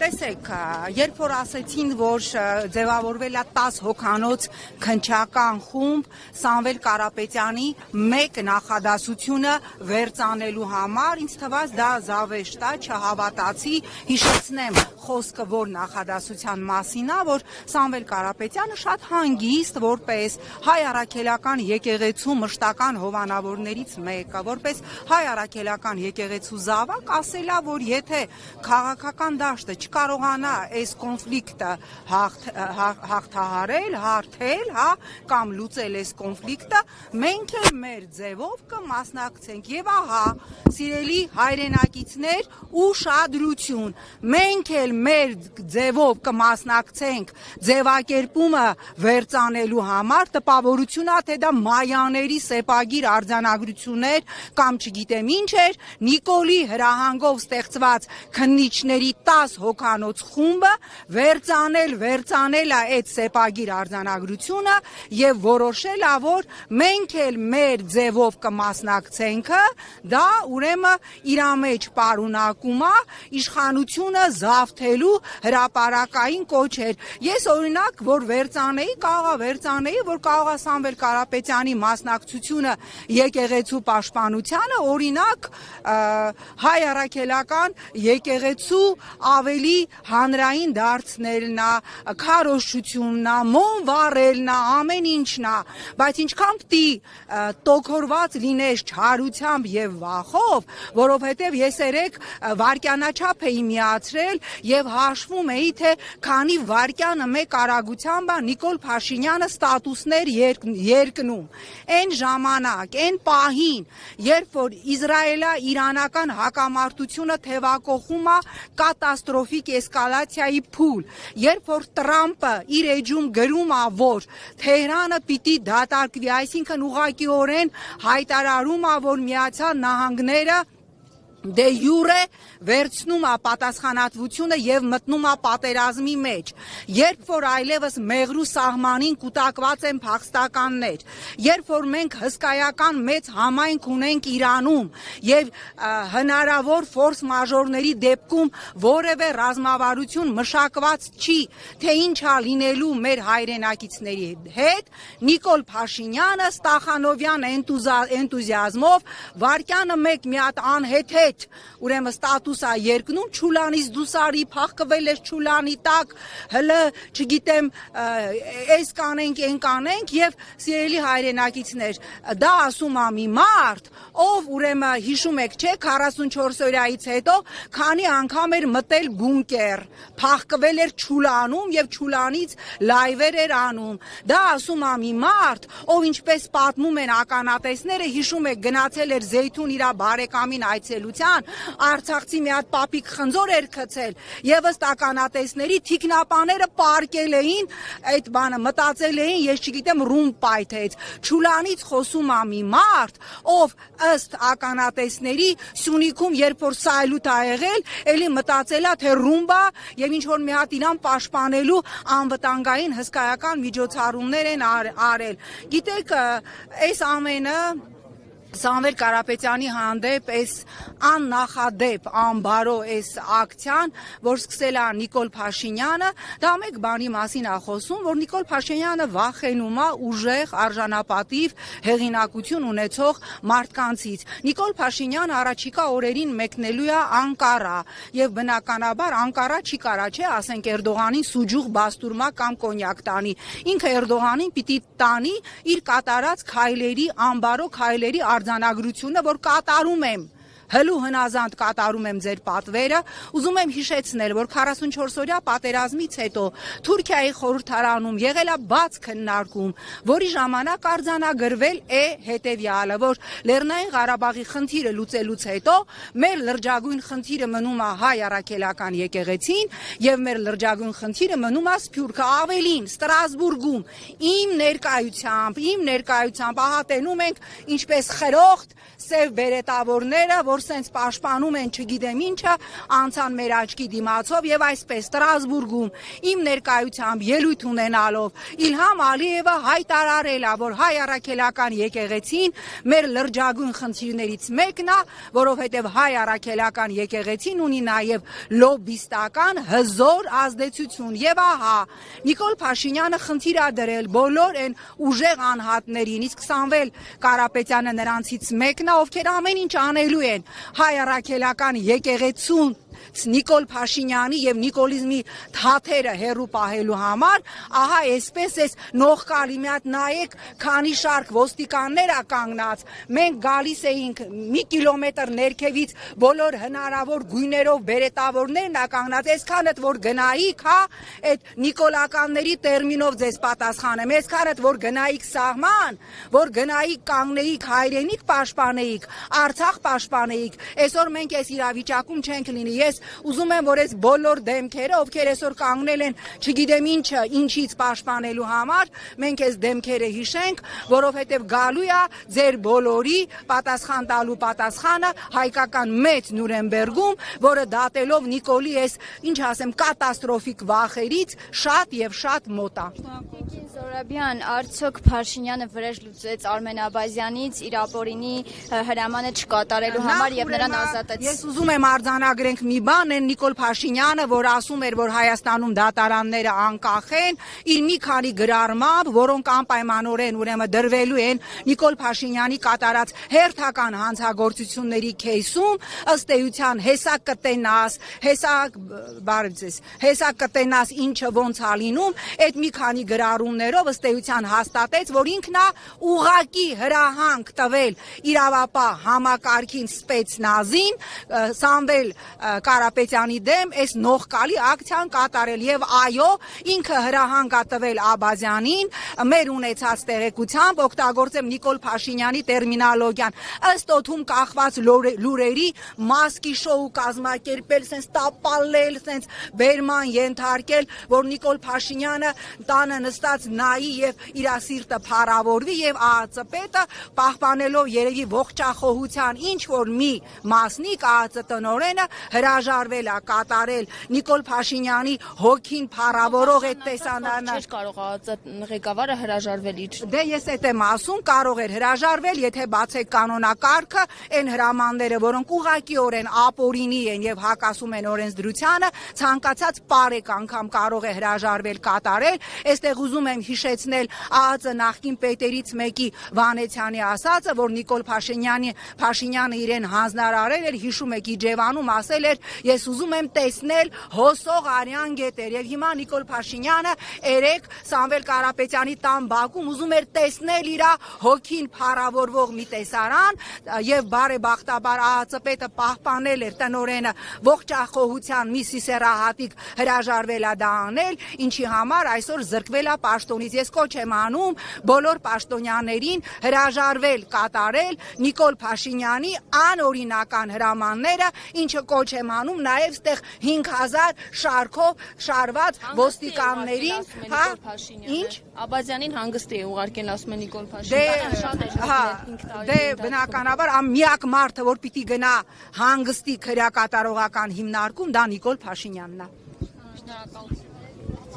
Տեսեք, երբ որ ասեցին, որ ձևավորվել է 10 հոգանոց քննչական խումբ Սամվել Կարապետյանի մեկ նախադասությունը վերծանելու համար, ինձ թվաց դա զավեշտ է, չհավատացի, հիշեցնեմ խոսքը որ նախադասության մասին է, որ Սամվել Կարապետյանը շատ հանգիստ որպես հայ առաքելական եկեղեցու մշտական հովանավորներից մեկը, որպես հայ առաքելական եկեղեցու զավակ ասել է, որ եթե քաղաքական դաշտը չկարողանա այս կոնֆլիկտը հաղթահարել, հարթել, կամ լուծել այս կոնֆլիկտը, մենք էլ մեր ձևով կմասնակցենք եւ ահա, սիրելի հայրենակիցներ, ուշադրություն, մենք էլ մեր ձևով կմասնակցենք ձևակերպումը վերծանելու համար, տպավորություն է, թե դա մայաների սեպագիր արձանագրություններ կամ չգիտեմ ինչ էր, Նիկոլի հրահանգով ստեղծված քննիչների 10 հոգանոց խումբը վերծանել է այդ սեպագիր արձանագրությունը եւ որոշել է, որ մենք էլ մեր ձևով կմասնակցենք, դա ուրեմն իր մեջ պարունակում է իշխանությունը զավթելու հրապարակային կոչեր։ Ես օրինակ, որ վերծանեի, որ կարող է Սամվել Կարապետյանի մասնակցությունը եկեղեցու պաշտպանությանը, օրինակ հայ առաքելական եկեղեցու ավելի հանրային դարձնելն է, քարոզչությունն է, մոմ վառելն է, ամեն ինչն է, բայց ինչքան պիտի տոկորված լինես չարությամբ եւ վախով, որովհետեւ ես երեք վարքյանաչափ էի միացրել եւ հաշվում էի, թե քանի վարքյանը մեկ արագությամբ Նիկոլ Փաշինյանը ստատուսներ երկնում։ Այն ժամանակ, այն պահին, երբ որ Իսրայելա-իրանական հակամարտությունը թևակողում է կատաստրոֆիկ էսկալացիայի փուլ, երբ որ Տրամպը իր էջում գրում է, որ Թեհրանը պիտի դատարկվի, այսինքն ուղղակիորեն հայտարարում է, որ Միացյալ Նահանգները դե յուրե վերցնում է պատասխանատվությունը եւ մտնում է պատերազմի մեջ, երբ որ այլևս մեղրու սահմանին կուտակված են փախստականներ, երբ որ մենք հսկայական մեծ համայնք ունենք Իրանում եւ հնարավոր ֆորս մաժորների դեպքում որևէ ռազմավարություն մշակված չի, թե ինչա լինելու մեր հայրենակիցների հետ, Նիկոլ Փաշինյանը Ստախանովյան էնտուզիազմով վարքյանը մեկ մի հատ անհեթեթ ուրեմն ստատուս է երկնում, Չուլանից դուսարի, փախկվել ես Չուլանի տակ, հլը, չգիտեմ, այս կանենք, այն կանենք եւ սիրելի հայրենակիցներ, դա ասում է մի մարդ, ով ուրեմն հիշում եք, չէ, 44 օրյայից հետո քանի անգամ էր մտել բունկեր, փախկվել էր Չուլանում եւ Չուլանից լայվեր էր անում։ Դա ասում է մի մարդ, ով ինչպես պատմում են ականատեսները, հիշում եք, գնացել էր Զեյթուն իր բարեկամին այցելության, Արցախցի մի հատ պապիկ խնձոր էր գցել եւ ըստ ականատեսների թիկնապաները պարկել էին այդ բանը, մտածել էին, ես չգիտեմ, ռումբ պայթեց։ Չուլանից խոսում է մի մարդ, ով ըստ ականատեսների Սյունիքում երբ որ սայլուտ ա եղել, էլի մտածել է, թե ռումբա եւ ինչ որ մի հատ իրան պաշտպանելու անվտանգային հսկայական միջոցառումներ են արել։ Գիտեք, այս ամենը Սամվել Կարապետյանի հանդեպ այս աննախադեպ, անբարո այս ակցիան, որ սկսել է Նիկոլ Փաշինյանը, դա մեկ բանի մասին է խոսում, որ Նիկոլ Փաշինյանը վախենում է ուժեղ, արժանապատիվ հեղինակություն ունեցող մարդկանցից։ Նիկոլ Փաշինյանը առաջիկա օրերին մեկնելու է Անկարա եւ բնականաբար Անկարա չի կարա, չէ, ասենք Էրդողանին սուջուղ բաստուրմա կամ կոնյակ տանի։ Ինքը Էրդողանին պիտի տանի իր կատարած քայլերի, անբարո քայլերի արձանագրությունը, որ կատարում եմ, հլու հնազանդ կատարում եմ ձեր պատվերը, ուզում եմ հիշեցնել, որ 44-օրյա պատերազմից հետո Թուրքիայի խորհրդարանում եղել է բաց քննարկում, որի ժամանակ արձանագրվել է հետևյալը, որ Լեռնային Ղարաբաղի խնդիրը լուծելուց հետո մեր լրջագույն խնդիրը մնում է հայ առաքելական եկեղեցին եւ մեր լրջագույն խնդիրը մնում է Սփյուռքը, ավելին Ստրասբուրգում իմ ներկայությամբ ահա տենում ենք ինչպես խրոխտ սև բերետավորները, որ որ սենց պաշտպանում են չգիտեմ ինչը, անցան մեր աչքի դիմացով եւ այսպես Ստրասբուրգում իմ ներկայությամբ ելույթ ունենալով Իլհամ Ալիևը հայտարարել է, որ հայ առաքելական եկեղեցին մեր լրջագույն խնդիրներից մեկն է, որովհետեւ հայ առաքելական եկեղեցին ունի նաեւ լոբիստական հզոր ազդեցություն եւ ահա Նիկոլ Փաշինյանը խնդիր է դրել բոլոր այն ուժեղ անհատներին, իսկ Սամվել Կարապետյանը նրանցից մեկն է, ովքեր ամեն ինչ անելու են հայ առաքելական եկեղեցուն Նիկոլ Փաշինյանի եւ նիկոլիզմի թաթերը հերու պահելու համար, ահա այսպես էս նողկալի մի հատ նայեք, քանի շարք ոստիկաններ ա կանգնած, մենք գալիս էինք մի կիլոմետր ներքևից բոլոր հնարավոր գույներով բերետավորներն ա կանգնած, այսքան էլ որ գնայիք, հա, այդ նիկոլականների տերմինով ձեզ պատասխանեմ, այսքան էլ որ գնայիք սահման, որ գնայիք կանգնեիք հայրենիք պաշտպանեիք, Արցախ պաշտպանեիք, այսօր մենք այս իրավիճակում չենք լինի, ես ուզում եմ որ այս բոլոր դեմքերը, ովքեր այսօր կանգնել են, չգիտեմ ինչը, ինչից պաշտպանելու համար, մենք այս դեմքերը հիշենք, որովհետև գալու է ձեր բոլորի պատասխան տալու պատասխանը հայկական մեծ Նյուրնբերգում, որը դատելով Նիկոլի այս, ինչ ասեմ, կատաստրոֆիկ վախերից շատ եւ շատ մոտ է։ Զորաբյան, արդյոք Փաշինյանը վրեժ լուծեց Արմեն Աբազյանից իր ապօրինի հրամանը չկատարելու համար եւ նրան ազատեց։ Ես ուզում եմ արձանագրենք մի բան, այն Նիկոլ Փաշինյանը, որ ասում էր, որ Հայաստանում դատարանները անկախ են, իր մի քանի գրառմամբ, որոնք անպայմանորեն ուրեմն դրվելու են Նիկոլ Փաշինյանի կատարած հերթական հանցագործությունների քեյսում, ըստ էության հեսա կտենաս ինչը ոնց ա լինում, այդ մի քանի գրառումներով ըստ էության հաստատեց, որ ինքն է ուղակի հրահանգ տվել իրավապահ համակարգին սպեցնազին Սամվել Կարապետյանի դեմ այս նողկալի ակցիան կատարել եւ այո ինքը հրահանգ է տվել Աբազյանին մեր ունեցած տեղեկությամբ օգտագործեմ Նիկոլ Փաշինյանի տերմինոլոգիան ըստ օդում կախված լուրերի մասկի շոու կազմակերպել սենց տապալել սենց բերման ենթարկել որ Նիկոլ Փաշինյանը տանը նստած նայի եւ իր սիրտը փառավորվի եւ ԱԱԾ պետը պահպանելով երևի ողջախոհության ինչ որ մի մասնիկ ԱԱԾ տնօրենը հրաժարվել է կատարել Նիկոլ Փաշինյանի հոգին փառավորող այդ տեսանանը չէր կարող ԱԱԾ ղեկավարը հրաժարվել իր դե ես այդ եմ ասում կարող էր հրաժարվել եթե բացեք կանոնակարգը այն հրամանները որոնք ուղղակիորեն ապօրինի են եւ հակասում են օրենսդրությանը ցանկացած բարեկ անգամ կարող է հրաժարվել կատարել այստեղ ուզում եմ հիշեցնել ԱԱԾ նախկին պետերից մեկի Վանեցյանի ասածը որ Նիկոլ Փաշինյանը իրեն հանձնարարել էր հիշում եք Իջևանում ասել էր ես ուզում եմ տեսնել հոսող արյան գետեր եւ հիմա Նիկոլ Փաշինյանը երեք Սամվել Կարապետյանի տան բակում ուզում էր տեսնել իր հոգին փառավորող մի տեսարան եւ բարեբախտաբար ԱԱԾ պետը պահպանել էր տնօրենը ողջախոհության մի սիսեռահատիկ հրաժարվել է դա անել ինչի համար այսօր զրկվել է պաշտոնից ես կոչ եմ անում բոլոր պաշտոնյաներին հրաժարվել կատարել Նիկոլ Փաշինյանի անօրինական հրամանները ինչը կոչ եմ անում նաեւ ստեղ 5000 շարքով շարված ոստիկաններին հա ինչ Աբազյանին հանգստի է ուղարկել ասում է Նիկոլ Փաշինյանը շատ է դե բնականաբար միակ մարդը որ պիտի գնա հանգստի քրեակատարողական հիմնարկում դա Նիկոլ Փաշինյանն է Շնորհակալ